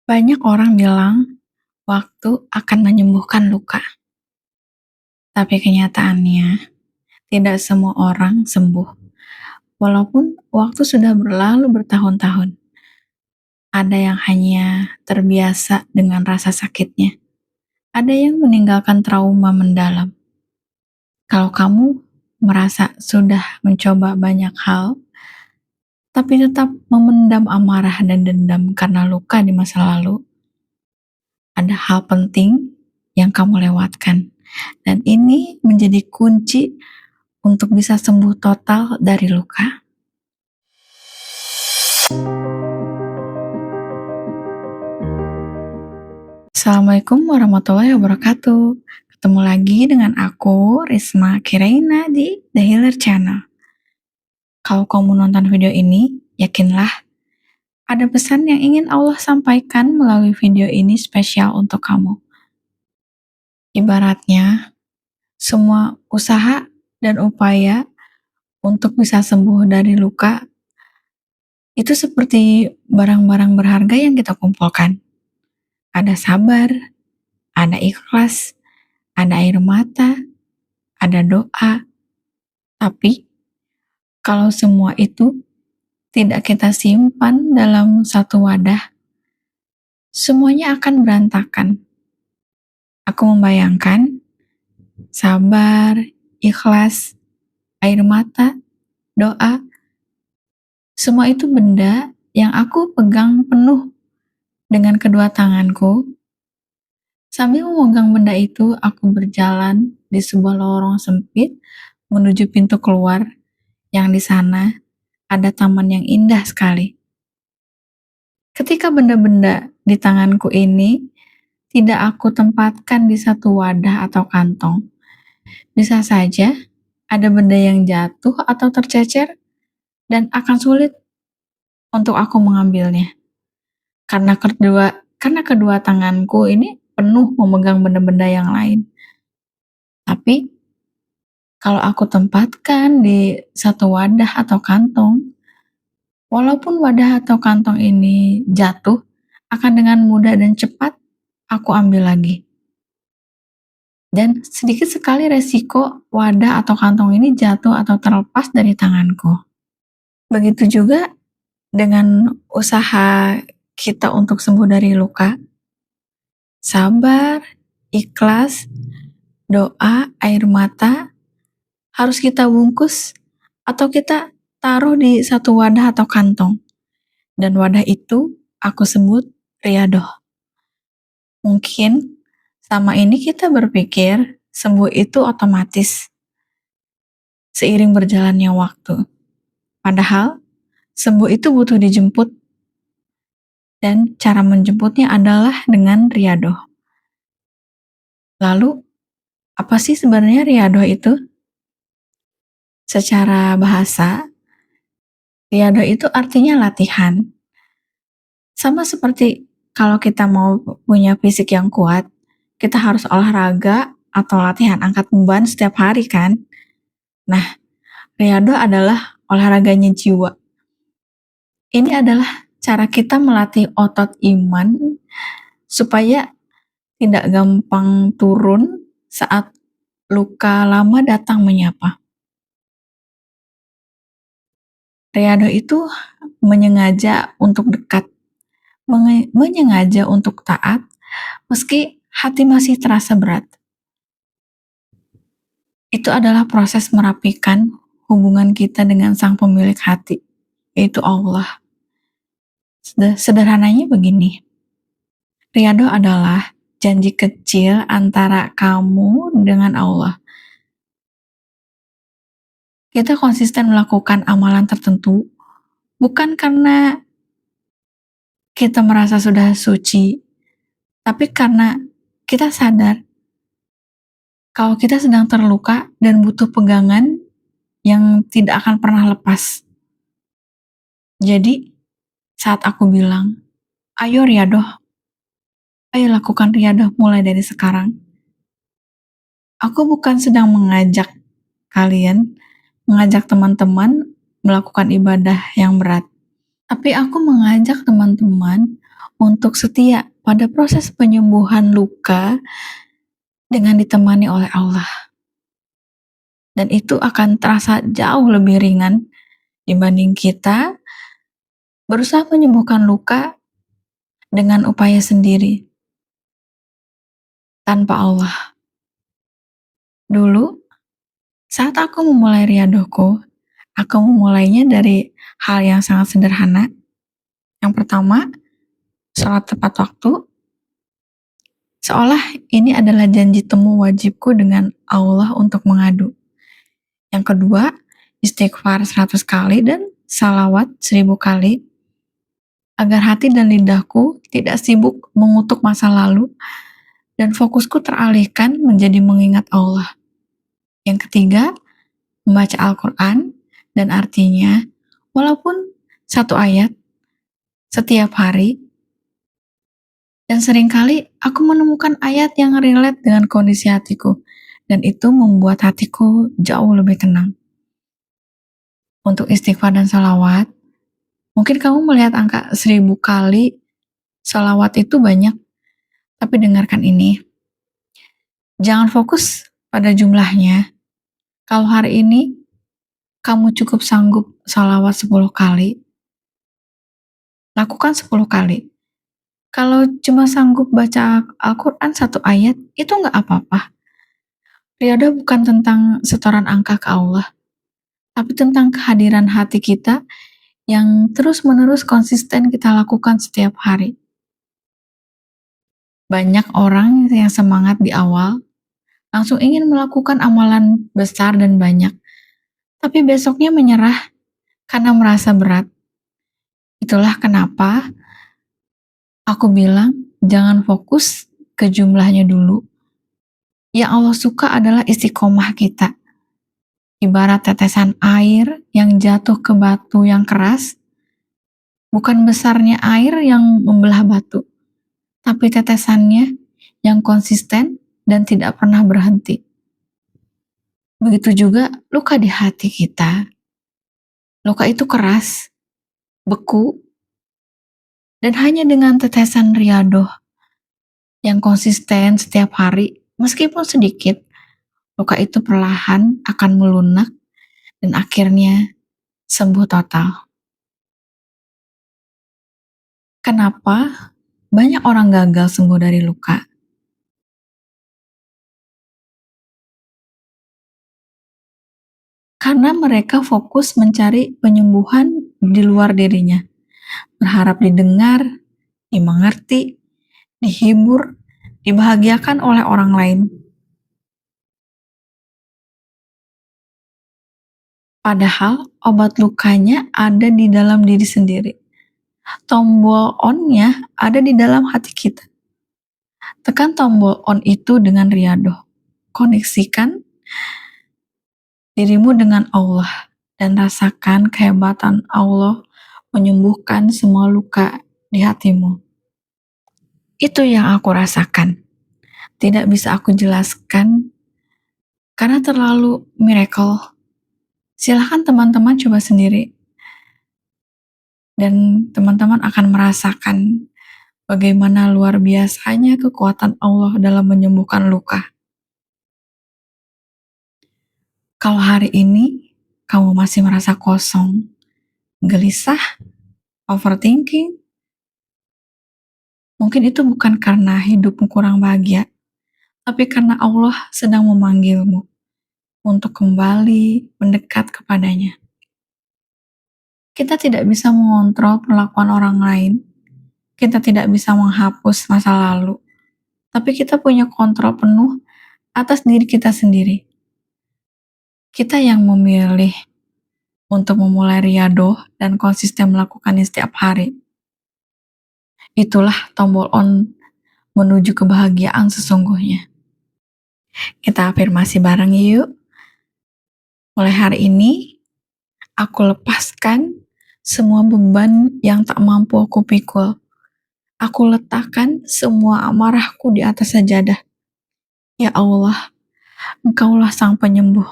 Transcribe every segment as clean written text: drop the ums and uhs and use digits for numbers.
Banyak orang bilang waktu akan menyembuhkan luka, tapi kenyataannya tidak semua orang sembuh. Walaupun waktu sudah berlalu bertahun-tahun, ada yang hanya terbiasa dengan rasa sakitnya, ada yang meninggalkan trauma mendalam. Kalau kamu merasa sudah mencoba banyak hal, tapi tetap memendam amarah dan dendam karena luka di masa lalu, ada hal penting yang kamu lewatkan. Dan ini menjadi kunci untuk bisa sembuh total dari luka. Assalamualaikum warahmatullahi wabarakatuh. Ketemu lagi dengan aku, Risma Kiraina di The Healer Channel. Kalau kamu nonton video ini, yakinlah ada pesan yang ingin Allah sampaikan melalui video ini spesial untuk kamu. Ibaratnya, semua usaha dan upaya untuk bisa sembuh dari luka itu seperti barang-barang berharga yang kita kumpulkan. Ada sabar, ada ikhlas, ada air mata, ada doa. Tapi kalau semua itu tidak kita simpan dalam satu wadah, semuanya akan berantakan. Aku membayangkan sabar, ikhlas, air mata, doa, semua itu benda yang aku pegang penuh dengan kedua tanganku. Sambil memegang benda itu, aku berjalan di sebuah lorong sempit menuju pintu keluar, yang di sana ada taman yang indah sekali. Ketika benda-benda di tanganku ini tidak aku tempatkan di satu wadah atau kantong, bisa saja ada benda yang jatuh atau tercecer dan akan sulit untuk aku mengambilnya. Karena kedua tanganku ini penuh memegang benda-benda yang lain. Tapi kalau aku tempatkan di satu wadah atau kantong, walaupun wadah atau kantong ini jatuh, akan dengan mudah dan cepat aku ambil lagi. Dan sedikit sekali resiko wadah atau kantong ini jatuh atau terlepas dari tanganku. Begitu juga dengan usaha kita untuk sembuh dari luka. Sabar, ikhlas, doa, air mata harus kita bungkus atau kita taruh di satu wadah atau kantong. Dan wadah itu aku sebut riadoh. Mungkin sama ini kita berpikir sembuh itu otomatis seiring berjalannya waktu. Padahal sembuh itu butuh dijemput, dan cara menjemputnya adalah dengan riadoh. Lalu, apa sih sebenarnya riadoh itu? Secara bahasa, riadoh itu artinya latihan. Sama seperti kalau kita mau punya fisik yang kuat, kita harus olahraga atau latihan angkat beban setiap hari kan? Nah, riadoh adalah olahraganya jiwa. Ini adalah cara kita melatih otot iman supaya tidak gampang turun saat luka lama datang menyapa. Riadoh itu menyengaja untuk dekat, menyengaja untuk taat, meski hati masih terasa berat. Itu adalah proses merapikan hubungan kita dengan sang pemilik hati, yaitu Allah. Sederhananya begini, riadoh adalah janji kecil antara kamu dengan Allah. Kita konsisten melakukan amalan tertentu, bukan karena kita merasa sudah suci, tapi karena kita sadar kalau kita sedang terluka dan butuh pegangan yang tidak akan pernah lepas. Jadi, saat aku bilang, ayo riadoh, ayo lakukan riadoh mulai dari sekarang. Aku bukan sedang mengajak teman-teman melakukan ibadah yang berat. Tapi aku mengajak teman-teman untuk setia pada proses penyembuhan luka dengan ditemani oleh Allah. Dan itu akan terasa jauh lebih ringan dibanding kita berusaha menyembuhkan luka dengan upaya sendiri tanpa Allah. Dulu, saat aku memulai riadohku, aku memulainya dari hal yang sangat sederhana. Yang pertama, sholat tepat waktu, seolah ini adalah janji temu wajibku dengan Allah untuk mengadu. Yang kedua, istighfar 100 kali dan salawat 1000 kali, agar hati dan lidahku tidak sibuk mengutuk masa lalu dan fokusku teralihkan menjadi mengingat Allah. Yang ketiga, membaca Al-Quran dan artinya, walaupun satu ayat setiap hari, dan seringkali aku menemukan ayat yang relate dengan kondisi hatiku, dan itu membuat hatiku jauh lebih tenang. Untuk istighfar dan salawat, mungkin kamu melihat angka 1000 kali salawat itu banyak, tapi dengarkan ini. Jangan fokus pada jumlahnya. Kalau hari ini kamu cukup sanggup salawat 10 kali, lakukan 10 kali. Kalau cuma sanggup baca Al-Quran satu ayat, itu nggak apa-apa. Riadah bukan tentang setoran angka ke Allah, tapi tentang kehadiran hati kita yang terus-menerus konsisten kita lakukan setiap hari. Banyak orang yang semangat di awal, langsung ingin melakukan amalan besar dan banyak, tapi besoknya menyerah karena merasa berat. Itulah kenapa aku bilang jangan fokus ke jumlahnya dulu. Yang Allah suka adalah istiqomah kita. Ibarat tetesan air yang jatuh ke batu yang keras, bukan besarnya air yang membelah batu, tapi tetesannya yang konsisten dan tidak pernah berhenti. Begitu juga luka di hati kita. Luka itu keras, beku, dan hanya dengan tetesan riadoh yang konsisten setiap hari, meskipun sedikit, luka itu perlahan akan melunak dan akhirnya sembuh total. Kenapa banyak orang gagal sembuh dari luka? Karena mereka fokus mencari penyembuhan di luar dirinya, berharap didengar, dimengerti, dihibur, dibahagiakan oleh orang lain. Padahal obat lukanya ada di dalam diri sendiri. Tombol on-nya ada di dalam hati kita. Tekan tombol on itu dengan riadoh. Koneksikan dirimu dengan Allah dan rasakan kehebatan Allah menyembuhkan semua luka di hatimu. Itu yang aku rasakan. Tidak bisa aku jelaskan karena terlalu miracle. Silahkan teman-teman coba sendiri. Dan teman-teman akan merasakan bagaimana luar biasanya kekuatan Allah dalam menyembuhkan luka. Kalau hari ini kamu masih merasa kosong, gelisah, overthinking, mungkin itu bukan karena hidupmu kurang bahagia, tapi karena Allah sedang memanggilmu untuk kembali mendekat kepadanya. Kita tidak bisa mengontrol perlakuan orang lain, kita tidak bisa menghapus masa lalu, tapi kita punya kontrol penuh atas diri kita sendiri. Kita yang memilih untuk memulai riadoh dan konsisten melakukannya setiap hari. Itulah tombol on menuju kebahagiaan sesungguhnya. Kita afirmasi bareng yuk. Mulai hari ini, aku lepaskan semua beban yang tak mampu aku pikul. Aku letakkan semua amarahku di atas sajadah. Ya Allah, Engkaulah sang penyembuh.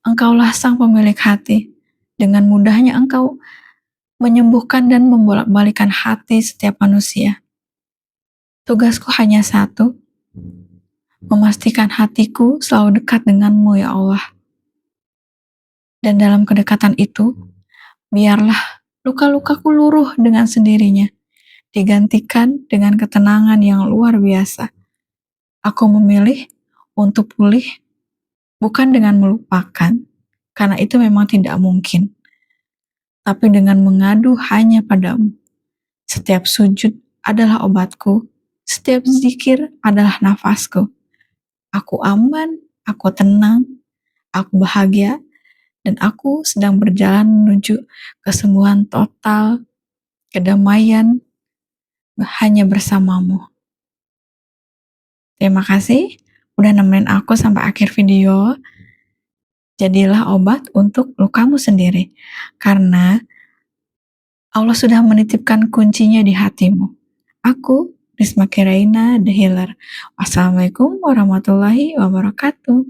Engkaulah sang pemilik hati. Dengan mudahnya Engkau menyembuhkan dan membolak-balikan hati setiap manusia. Tugasku hanya satu, memastikan hatiku selalu dekat denganmu ya Allah. Dan dalam kedekatan itu, biarlah luka-lukaku luruh dengan sendirinya, digantikan dengan ketenangan yang luar biasa. Aku memilih untuk pulih bukan dengan melupakan, karena itu memang tidak mungkin, tapi dengan mengadu hanya padamu. Setiap sujud adalah obatku, setiap zikir adalah nafasku. Aku aman, aku tenang, aku bahagia, dan aku sedang berjalan menuju kesembuhan total, kedamaian, hanya bersamamu. Terima kasih udah nemenin aku sampai akhir video. Jadilah obat untuk lukamu sendiri, karena Allah sudah menitipkan kuncinya di hatimu. Aku, Risma Kiraina, The Healer. Wassalamualaikum warahmatullahi wabarakatuh.